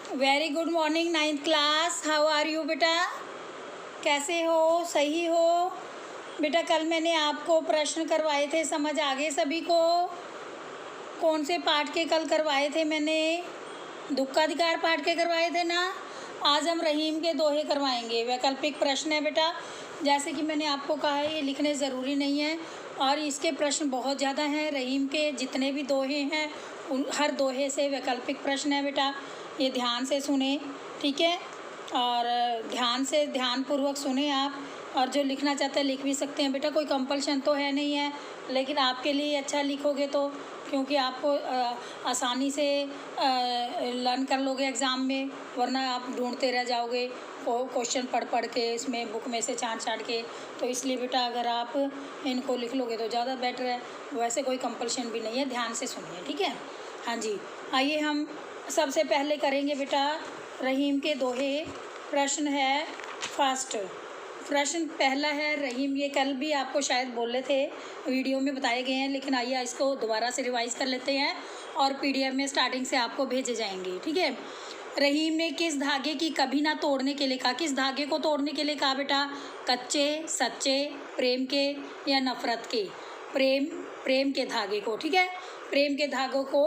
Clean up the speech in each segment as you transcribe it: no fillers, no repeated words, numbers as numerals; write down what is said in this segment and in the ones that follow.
Very good morning 9th class. How are you बेटा? कैसे हो? सही हो बेटा? कल मैंने आपको प्रश्न करवाए थे, समझ आ गए सभी को? कौन से पाठ के कल करवाए थे मैंने? दुक्खाधिकार पाठ के करवाए थे ना। आज हम रहीम के दोहे करवाएंगे। वैकल्पिक प्रश्न है बेटा, जैसे कि मैंने आपको कहा है ये लिखने ज़रूरी नहीं है और इसके प्रश्न बहुत ज़्यादा हैं। रहीम के जितने भी दोहे हैं उन हर दोहे से वैकल्पिक प्रश्न है बेटा। ये ध्यान से सुने, ठीक है? और ध्यानपूर्वक सुने आप, और जो लिखना चाहते हैं लिख भी सकते हैं बेटा, कोई कंपल्शन तो है नहीं है, लेकिन आपके लिए अच्छा लिखोगे तो, क्योंकि आपको आसानी से लर्न कर लोगे एग्ज़ाम में, वरना आप ढूंढते रह जाओगे क्वेश्चन पढ़ के इसमें बुक में से छाँट के। तो इसलिए बेटा अगर आप इनको लिख लोगे तो ज़्यादा बेटर है। वैसे कोई कंपल्शन भी नहीं है, ध्यान से सुनिए, ठीक है? हाँ जी, आइए हम सबसे पहले करेंगे बेटा रहीम के दोहे। प्रश्न है फर्स्ट, प्रश्न पहला है रहीम, ये कल भी आपको शायद बोले थे, वीडियो में बताए गए हैं, लेकिन आइए इसको दोबारा से रिवाइज कर लेते हैं और पीडीएफ में स्टार्टिंग से आपको भेजे जाएंगे, ठीक है? रहीम ने किस धागे की कभी ना तोड़ने के लिए कहा? किस धागे को तोड़ने के लिए कहा बेटा? कच्चे, सच्चे, प्रेम के या नफरत के? प्रेम के धागे को, ठीक है? प्रेम के धागों को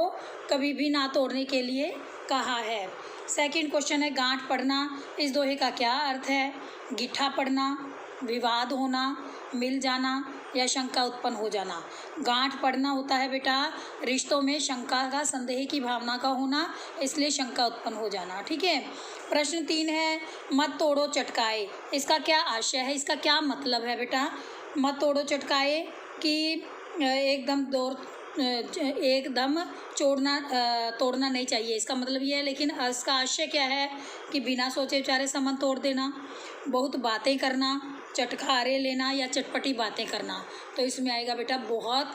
कभी भी ना तोड़ने के लिए कहा है। सेकंड क्वेश्चन है गांठ पड़ना, इस दोहे का क्या अर्थ है? गिट्ठा पड़ना, विवाद होना, मिल जाना या शंका उत्पन्न हो जाना। गांठ पड़ना होता है बेटा रिश्तों में शंका का, संदेह की भावना का होना, इसलिए शंका उत्पन्न हो जाना, ठीक है? प्रश्न 3 है मत तोड़ो चटकाए, इसका क्या आशय है, इसका क्या मतलब है बेटा? मत तोड़ो चटकाए कि एकदम तोड़ना नहीं चाहिए, इसका मतलब ये है, लेकिन इसका आशय क्या है कि बिना सोचे विचारे संबंध तोड़ देना, बहुत बातें करना, चटखारे लेना या चटपटी बातें करना। तो इसमें आएगा बेटा बहुत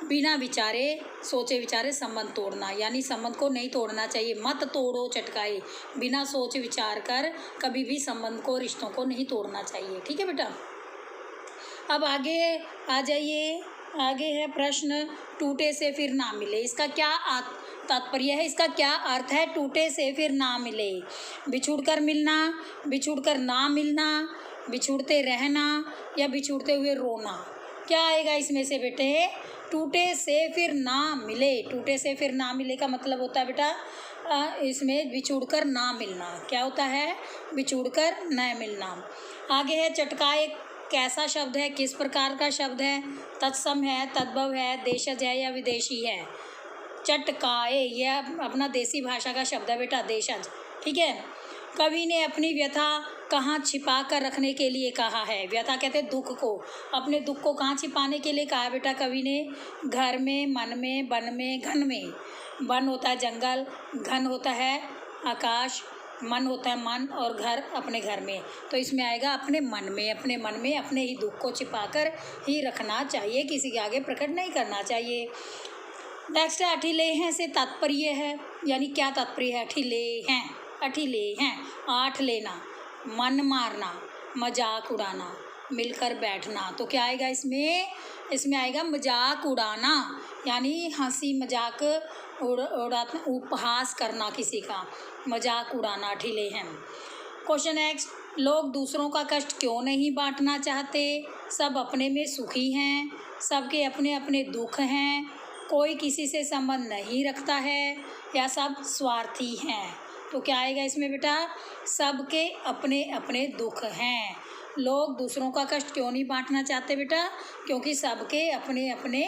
बिना विचारे सोचे विचारे संबंध तोड़ना, यानी संबंध को नहीं तोड़ना चाहिए। मत तोड़ो चटकाए, बिना सोच विचार कर कभी भी संबंध को, रिश्तों को नहीं तोड़ना चाहिए, ठीक है बेटा? अब आगे आ जाइए, आगे है प्रश्न टूटे से फिर ना मिले, इसका क्या तात्पर्य है, इसका क्या अर्थ है? टूटे से फिर ना मिले, बिछुड़कर मिलना, बिछुड़कर ना मिलना, बिछुड़ते रहना या बिछुड़ते हुए रोना। क्या आएगा इसमें से बेटे? टूटे से फिर ना मिले। टूटे से फिर ना मिले का मतलब होता है बेटा इसमें बिछुड़कर ना मिलना। क्या होता है? बिछुड़कर न मिलना। आगे है चटकाए, कैसा शब्द है, किस प्रकार का शब्द है? तत्सम है, तद्भव है, देशज है या विदेशी है? चटकाए यह अपना देसी भाषा का शब्द है बेटा, देशज, ठीक है? कवि ने अपनी व्यथा कहाँ छिपा कर रखने के लिए कहा है? व्यथा कहते हैं दुख को, अपने दुख को कहाँ छिपाने के लिए कहा है बेटा कवि ने? घर में, मन में, वन में, घन में। वन होता है जंगल, घन होता है आकाश, मन होता है मन, और घर अपने घर में। तो इसमें आएगा अपने मन में, अपने मन में अपने ही दुख को छिपाकर ही रखना चाहिए, किसी के आगे प्रकट नहीं करना चाहिए। नेक्स्ट है अठिले हैं से तात्पर्य है, यानी क्या तात्पर्य है? अठिले हैं, आठ लेना, मन मारना, मजाक उड़ाना, मिलकर बैठना। तो क्या आएगा इसमें? इसमें आएगा मजाक उड़ाना, यानी हंसी मजाक उड़ाना, उपहास करना किसी का, मजाक उड़ाना अठिले हैं। क्वेश्चन नेक्स्ट, लोग दूसरों का कष्ट क्यों नहीं बांटना चाहते? सब अपने में सुखी हैं, सबके अपने अपने दुख हैं, कोई किसी से संबंध नहीं रखता है या सब स्वार्थी हैं? तो क्या आएगा इसमें बेटा? सबके अपने अपने दुख हैं। लोग दूसरों का कष्ट क्यों नहीं बांटना चाहते बेटा? क्योंकि सबके अपने अपने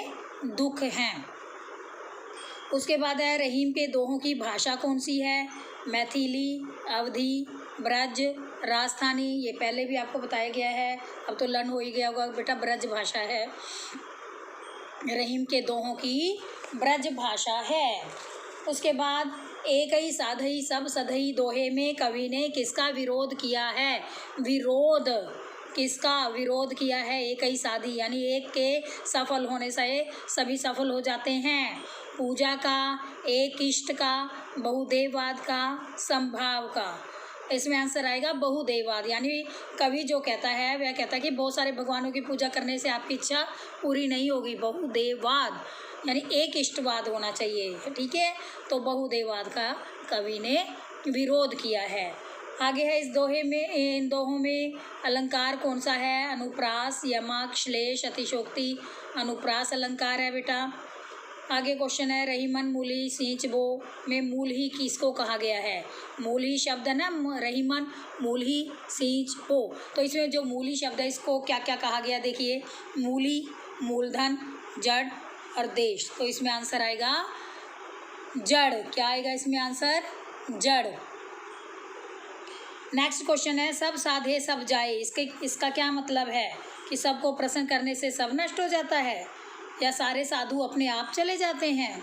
दुख हैं। उसके बाद है रहीम के दोहों की भाषा कौन सी है? मैथिली, अवधी, ब्रज, राजस्थानी। ये पहले भी आपको बताया गया है, अब तो लर्न हो ही गया होगा बेटा, ब्रज भाषा है। रहीम के दोहों की ब्रज भाषा है। उसके बाद एक ही साधई सब सधई दोहे में कवि ने किसका विरोध किया है? विरोध किसका विरोध किया है? एक ही साधी, यानी एक के सफल होने से सभी सफल हो जाते हैं। पूजा का, एक इष्ट का, बहुदेववाद का, संभाव का। इसमें आंसर आएगा बहुदेववाद, यानी कवि जो कहता है वह कहता है कि बहुत सारे भगवानों की पूजा करने से आपकी इच्छा पूरी नहीं होगी। बहुदेववाद यानी एक इष्टवाद होना चाहिए, ठीक है? तो बहुदेववाद का कवि ने विरोध किया है। आगे है इन दोहों में अलंकार कौन सा है? अनुप्रास, यमक, श्लेष, अतिशोक्ति। अनुप्रास अलंकार है बेटा। आगे क्वेश्चन है रहीमन, मूली, सींच, बो में मूल ही किसको कहा गया है? मूल ही शब्द है ना, रहीमन, मूल ही, सींच, बो। तो इसमें जो मूली शब्द है इसको क्या क्या कहा गया? देखिए, मूली, मूलधन, जड़ और देश। तो इसमें आंसर आएगा जड़। क्या आएगा इसमें आंसर? जड़। नेक्स्ट क्वेश्चन है सब साधे सब जाए। इसका क्या मतलब है? कि सबको प्रसन्न करने से सब नष्ट हो जाता है, या सारे साधु अपने आप चले जाते हैं,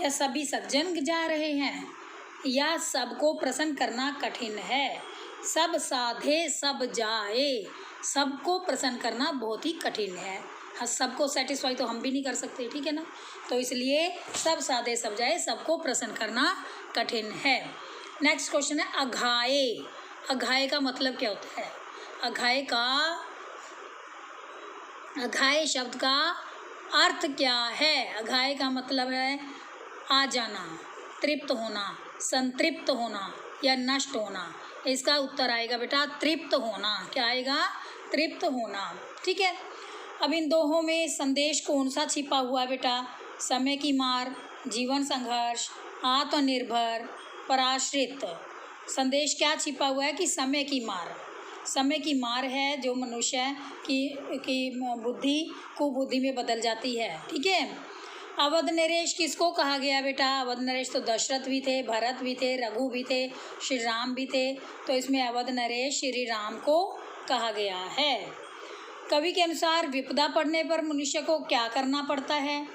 या सभी सज्जन जा रहे हैं, या सबको प्रसन्न करना कठिन है? सब साधे सब जाए, सबको प्रसन्न करना बहुत ही कठिन है। हाँ, सबको सेटिस्फाई तो हम भी नहीं कर सकते, ठीक है ना। तो इसलिए सब साधे सब जाए, सबको प्रसन्न करना कठिन है। नेक्स्ट क्वेश्चन है अघाए। अघाए का मतलब क्या होता है? अघाए शब्द का अर्थ क्या है? अघाए का मतलब है आ जाना, तृप्त होना, संतृप्त होना या नष्ट होना। इसका उत्तर आएगा बेटा तृप्त होना। क्या आएगा? तृप्त होना। ठीक है। अब इन दोहों में संदेश कौन सा छिपा हुआ है बेटा? समय की मार, जीवन संघर्ष, आत्मनिर्भर, पराश्रित। संदेश क्या छिपा हुआ है? कि समय की मार। समय की मार है जो मनुष्य की बुद्धि कुबुद्धि में बदल जाती है। ठीक है। अवध नरेश किसको कहा गया बेटा? अवध नरेश तो दशरथ भी थे, भरत भी थे, रघु भी थे, श्री राम भी थे। तो इसमें अवध नरेश श्री राम को कहा गया है। कवि के अनुसार विपदा पड़ने पर मनुष्य को क्या करना पड़ता है?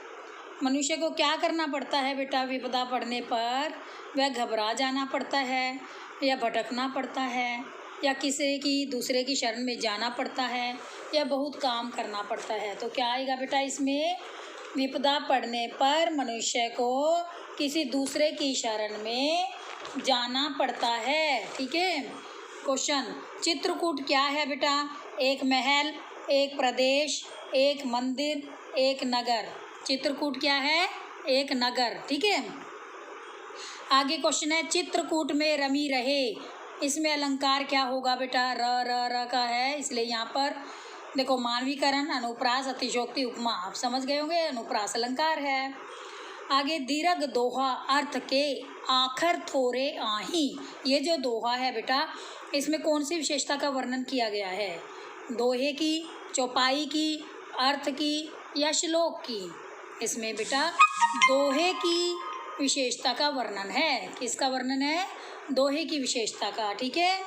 मनुष्य को क्या करना पड़ता है बेटा? विपदा पड़ने पर वह घबरा जाना पड़ता है, या भटकना पड़ता है, या किसी की दूसरे की शरण में जाना पड़ता है, या बहुत काम करना पड़ता है। तो क्या आएगा बेटा इसमें? विपदा पड़ने पर मनुष्य को किसी दूसरे की शरण में जाना पड़ता है। ठीक है। क्वेश्चन, चित्रकूट क्या है बेटा? एक महल, एक प्रदेश, एक मंदिर, एक नगर। चित्रकूट क्या है? एक नगर। ठीक है। आगे क्वेश्चन है चित्रकूट में रमी रहे। इसमें अलंकार क्या होगा बेटा? र का है, इसलिए यहाँ पर देखो मानवीकरण, अनुप्रास, अतिशोक्ति, उपमा। आप समझ गए होंगे, अनुप्रास अलंकार है। आगे दीर्घ दोहा अर्थ के आखर थोरे आही। ये जो दोहा है बेटा, इसमें कौन सी विशेषता का वर्णन किया गया है? दोहे की, चौपाई की, अर्थ की या श्लोक की? इसमें बेटा दोहे की विशेषता का वर्णन है। किसका वर्णन है? दोहे की विशेषता का। ठीक है।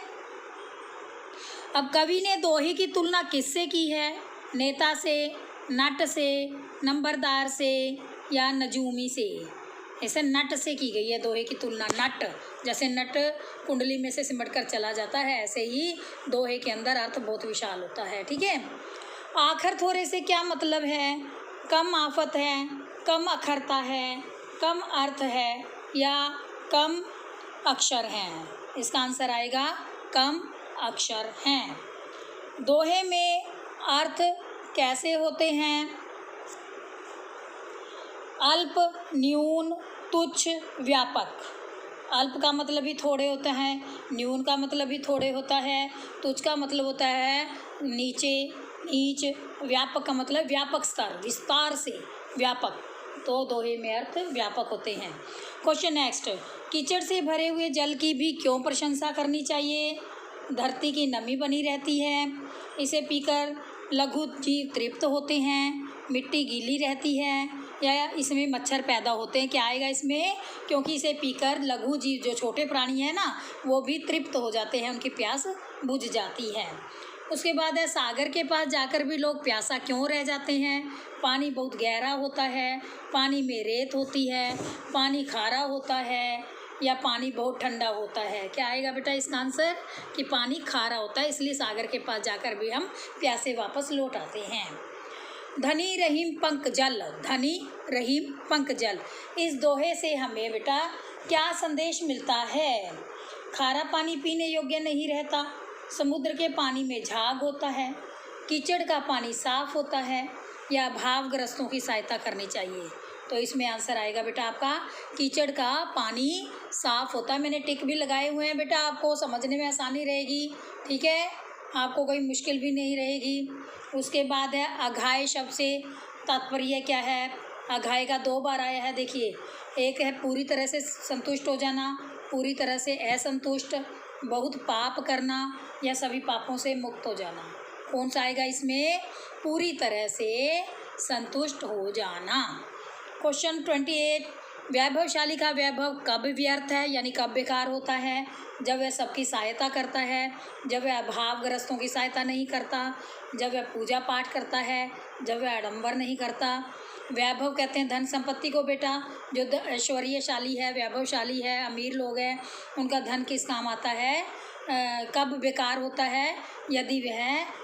अब कवि ने दोहे की तुलना किससे की है? नेता से, नट से, नंबरदार से या नजूमी से? ऐसे नट से की गई है दोहे की तुलना। नट, जैसे नट कुंडली में से सिमट कर चला जाता है, ऐसे ही दोहे के अंदर अर्थ बहुत विशाल होता है। ठीक है। आखर थोड़े से क्या मतलब है? कम आफत है, कम अखरता है, कम अर्थ है या कम अक्षर हैं? इसका आंसर आएगा कम अक्षर हैं। दोहे में अर्थ कैसे होते हैं? अल्प, न्यून, तुच्छ, व्यापक। अल्प का मतलब भी थोड़े होता है, न्यून का मतलब भी थोड़े होता है, तुच्छ का मतलब होता है नीचे, नीच, व्यापक का मतलब व्यापक स्तर, विस्तार से व्यापक। तो दोहे में अर्थ व्यापक होते हैं। क्वेश्चन नेक्स्ट, कीचड़ से भरे हुए जल की भी क्यों प्रशंसा करनी चाहिए? धरती की नमी बनी रहती है, इसे पीकर लघु जीव तृप्त होते हैं, मिट्टी गीली रहती है, या इसमें मच्छर पैदा होते हैं? क्या आएगा इसमें? क्योंकि इसे पीकर लघु जीव जो छोटे प्राणी हैं ना, वो भी तृप्त हो जाते हैं, उनकी प्यास बुझ जाती है। उसके बाद है सागर के पास जाकर भी लोग प्यासा क्यों रह जाते हैं? पानी बहुत गहरा होता है, पानी में रेत होती है, पानी खारा होता है, या पानी बहुत ठंडा होता है? क्या आएगा बेटा इसका आंसर? कि पानी खारा होता है, इसलिए सागर के पास जाकर भी हम प्यासे वापस लौट आते हैं। धनी रहीम पंक जल, धनी रहीम पंक जल, इस दोहे से हमें बेटा क्या संदेश मिलता है? खारा पानी पीने योग्य नहीं रहता, समुद्र के पानी में झाग होता है, कीचड़ का पानी साफ होता है, या भावग्रस्तों की सहायता करनी चाहिए? तो इसमें आंसर आएगा बेटा आपका कीचड़ का पानी साफ होता है। मैंने टिक भी लगाए हुए हैं बेटा, आपको समझने में आसानी रहेगी, ठीक है, आपको कोई मुश्किल भी नहीं रहेगी। उसके बाद है अघाय शब्द से तात्पर्य क्या है। अघाय का 2 बार आया है, देखिए, एक है पूरी तरह से संतुष्ट हो जाना, पूरी तरह से असंतुष्ट, बहुत पाप करना या सभी पापों से मुक्त हो जाना। कौन सा आएगा इसमें? पूरी तरह से संतुष्ट हो जाना। क्वेश्चन 28, वैभवशाली का वैभव कब व्यर्थ है, यानी कब बेकार होता है? जब वह सबकी सहायता करता है, जब वह अभावग्रस्तों की सहायता नहीं करता, जब वह पूजा पाठ करता है, जब वह आडंबर नहीं करता। वैभव कहते हैं धन संपत्ति को बेटा, जो ऐश्वर्यशाली है, वैभवशाली है, अमीर लोग हैं, उनका धन किस काम आता है? कब बेकार होता है? यदि वह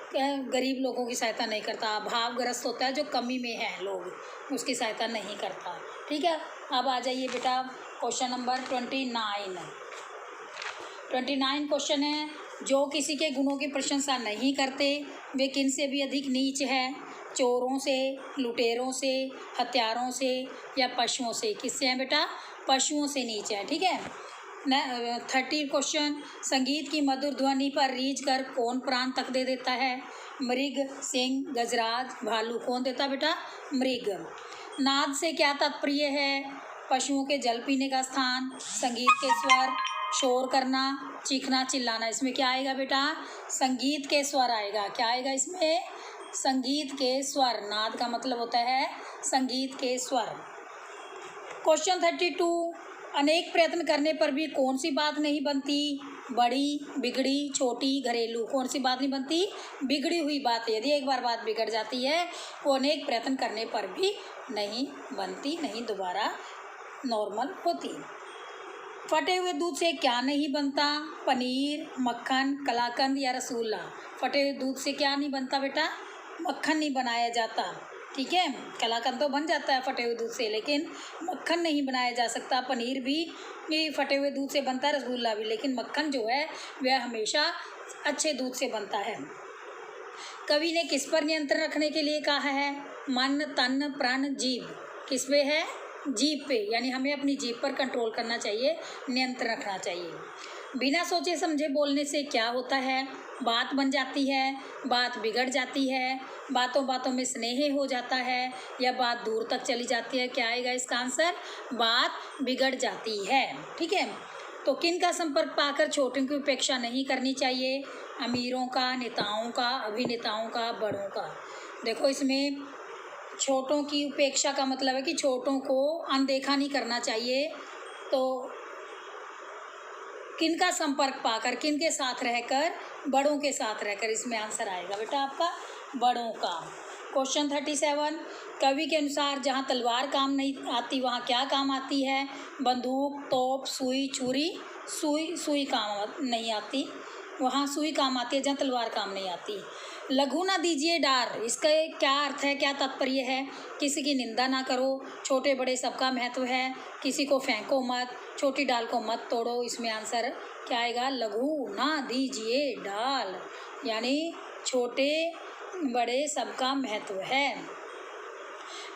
गरीब लोगों की सहायता नहीं करता। अभावग्रस्त होता है, जो कमी में है लोग, उसकी सहायता नहीं करता। ठीक है, अब आ जाइए बेटा क्वेश्चन नंबर 29। 29 क्वेश्चन है, जो किसी के गुणों की प्रशंसा नहीं करते वे किन से भी अधिक नीच है? चोरों से, लुटेरों से, हत्यारों से या पशुओं से? किससे हैं बेटा? पशुओं से नीच है। ठीक है। 30 क्वेश्चन, संगीत की मधुर ध्वनि पर रीझ कर कौन प्राण तक दे देता है? मृग, सिंह, गजराज, भालू। कौन देता बेटा? मृग। नाद से क्या तात्पर्य है? पशुओं के जल पीने का स्थान, संगीत के स्वर, शोर करना, चीखना, चिल्लाना। इसमें क्या आएगा बेटा? संगीत के स्वर आएगा। क्या आएगा इसमें? संगीत के स्वर। नाद का मतलब होता है संगीत के स्वर। क्वेश्चन 32, अनेक प्रयत्न करने पर भी कौन सी बात नहीं बनती? बड़ी, बिगड़ी, छोटी, घरेलू। कौन सी बात नहीं बनती? बिगड़ी हुई बात। यदि एक बार बात बिगड़ जाती है वो अनेक प्रयत्न करने पर भी नहीं बनती, नहीं दोबारा नॉर्मल होती। फटे हुए दूध से क्या नहीं बनता? पनीर, मक्खन, कलाकंद या रसगुल्ला। फटे हुए दूध से क्या नहीं बनता बेटा? मक्खन नहीं बनाया जाता। ठीक है, कलाकंद तो बन जाता है फटे हुए दूध से, लेकिन मक्खन नहीं बनाया जा सकता। पनीर भी फटे हुए दूध से बनता है, रसगुल्ला भी, लेकिन मक्खन जो है वह हमेशा अच्छे दूध से बनता है। कवि ने किस पर नियंत्रण रखने के लिए कहा है? मन, तन, प्राण, जीभ। किस पे है? जीभ पे, यानी हमें अपनी जीभ पर कंट्रोल करना चाहिए, नियंत्रण रखना चाहिए। बिना सोचे समझे बोलने से क्या होता है? बात बन जाती है, बात बिगड़ जाती है, बातों बातों में स्नेह हो जाता है, या बात दूर तक चली जाती है। क्या आएगा इसका आंसर? बात बिगड़ जाती है। ठीक है, तो किन का संपर्क पाकर छोटों की उपेक्षा नहीं करनी चाहिए? अमीरों का, नेताओं का, अभिनेताओं का, बड़ों का। देखो, इसमें छोटों की उपेक्षा का मतलब है कि छोटों को अनदेखा नहीं करना चाहिए। तो किन का संपर्क पाकर, किन के साथ रहकर? बड़ों के साथ रहकर। इसमें आंसर आएगा बेटा आपका बड़ों का। क्वेश्चन 37, कवि के अनुसार जहाँ तलवार काम नहीं आती वहाँ क्या काम आती है? बंदूक, तोप, सुई, छुरी। सुई काम नहीं आती, वहाँ सुई काम आती है जहाँ तलवार काम नहीं आती। लघु ना दीजिए डार, इसका क्या अर्थ है, क्या तात्पर्य है? किसी की निंदा ना करो, छोटे बड़े सबका महत्व है, किसी को फेंको मत, छोटी डाल को मत तोड़ो। इसमें आंसर क्या आएगा? लघु ना दीजिए डाल, यानी छोटे बड़े सबका महत्व है।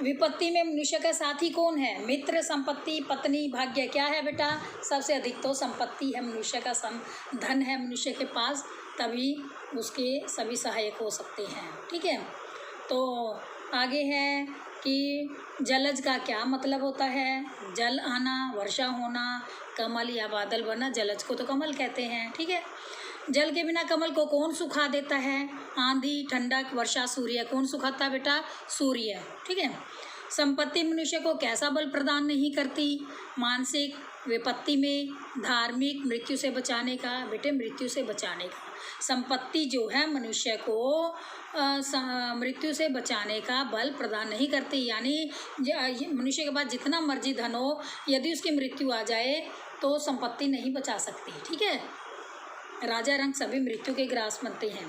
विपत्ति में मनुष्य का साथी कौन है? मित्र, संपत्ति, पत्नी, भाग्य। क्या है बेटा? सबसे अधिक तो संपत्ति है मनुष्य का, धन है मनुष्य के पास, तभी उसके सभी सहायक हो सकते हैं। ठीक है, तो आगे है कि जलज का क्या मतलब होता है? जल आना, वर्षा होना, कमल या बादल बनना। जलज को तो कमल कहते हैं। ठीक है, जल के बिना कमल को कौन सुखा देता है? आंधी, ठंडक, वर्षा, सूर्य। कौन सुखाता है बेटा? सूर्य। ठीक है, संपत्ति मनुष्य को कैसा बल प्रदान नहीं करती? मानसिक, विपत्ति में, धार्मिक, मृत्यु से बचाने का। बेटे मृत्यु से बचाने का। संपत्ति जो है मनुष्य को मृत्यु से बचाने का बल प्रदान नहीं करती, यानी मनुष्य के पास जितना मर्जी धन हो, यदि उसकी मृत्यु आ जाए तो संपत्ति नहीं बचा सकती। ठीक है, राजा रंक सभी मृत्यु के ग्रास बनते हैं।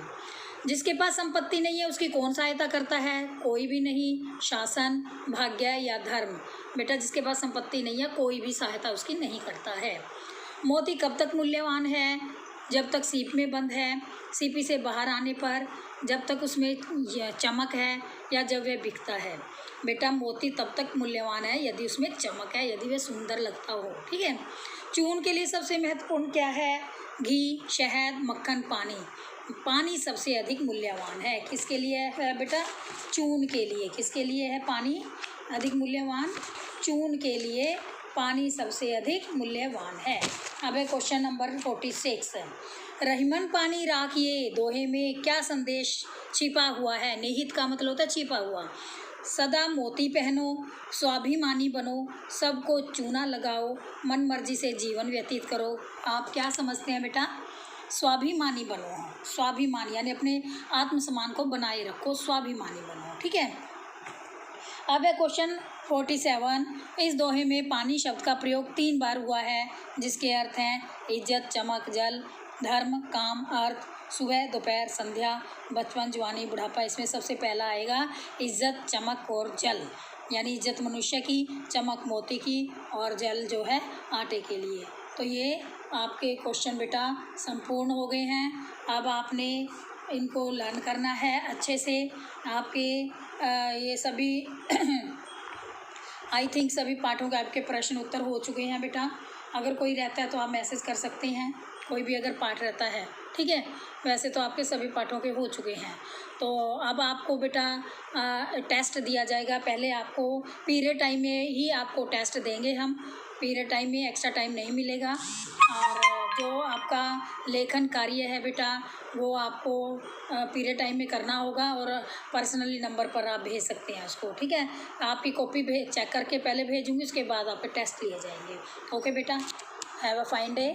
जिसके पास संपत्ति नहीं है उसकी कौन सहायता करता है? कोई भी नहीं। शासन, भाग्य या धर्म। बेटा जिसके पास संपत्ति नहीं है कोई भी सहायता उसकी नहीं करता है। मोती कब तक मूल्यवान है? जब तक सीप में बंद है, सीपी से बाहर आने पर, जब तक उसमें चमक है, या जब वह बिकता है। बेटा मोती तब तक मूल्यवान है यदि उसमें चमक है, यदि वह सुंदर लगता हो। ठीक है। चून के लिए सबसे महत्वपूर्ण क्या है? घी, शहद, मक्खन, पानी। पानी सबसे अधिक मूल्यवान है। किसके लिए है बेटा? चून के लिए। किसके लिए है पानी अधिक मूल्यवान? चून के लिए पानी सबसे अधिक मूल्यवान है। अब है क्वेश्चन नंबर 46। रहीमन पानी राखिए दोहे में क्या संदेश छिपा हुआ है? निहित का मतलब होता है छिपा हुआ। सदा मोती पहनो, स्वाभिमानी बनो, सबको चूना लगाओ, मन मर्जी से जीवन व्यतीत करो। आप क्या समझते हैं बेटा? स्वाभिमानी बनो। स्वाभिमानी यानी अपने आत्मसम्मान को बनाए रखो, स्वाभिमानी बनो। ठीक है। अब है क्वेश्चन 47। इस दोहे में पानी शब्द का प्रयोग 3 बार हुआ है, जिसके अर्थ हैं इज्जत, चमक, जल, धर्म, काम, अर्थ, सुबह, दोपहर, संध्या, बचपन, जवानी, बुढ़ापा। इसमें सबसे पहला आएगा इज्जत, चमक और जल। यानी इज्जत मनुष्य की, चमक मोती की और जल जो है आटे के लिए। तो ये आपके क्वेश्चन बेटा संपूर्ण हो गए हैं। अब आपने इनको लर्न करना है अच्छे से। आपके ये सभी आई थिंक सभी पाठों के आपके प्रश्न उत्तर हो चुके हैं बेटा। अगर कोई रहता है तो आप मैसेज कर सकते हैं, कोई भी अगर पाठ रहता है। ठीक है। वैसे तो आपके सभी पाठों के हो चुके हैं। तो अब आपको बेटा टेस्ट दिया जाएगा। पहले आपको पीरियड टाइम में ही आपको टेस्ट देंगे हम। पीरियड टाइम में एक्स्ट्रा टाइम नहीं मिलेगा। और जो आपका लेखन कार्य है बेटा वो आपको पीरियड टाइम में करना होगा और पर्सनली नंबर पर आप भेज सकते हैं उसको। ठीक है। आपकी कॉपी चेक करके पहले भेजूँगी, उसके बाद आपके टेस्ट लिए जाएंगे। ओके बेटा, हैव अ फाइन डे।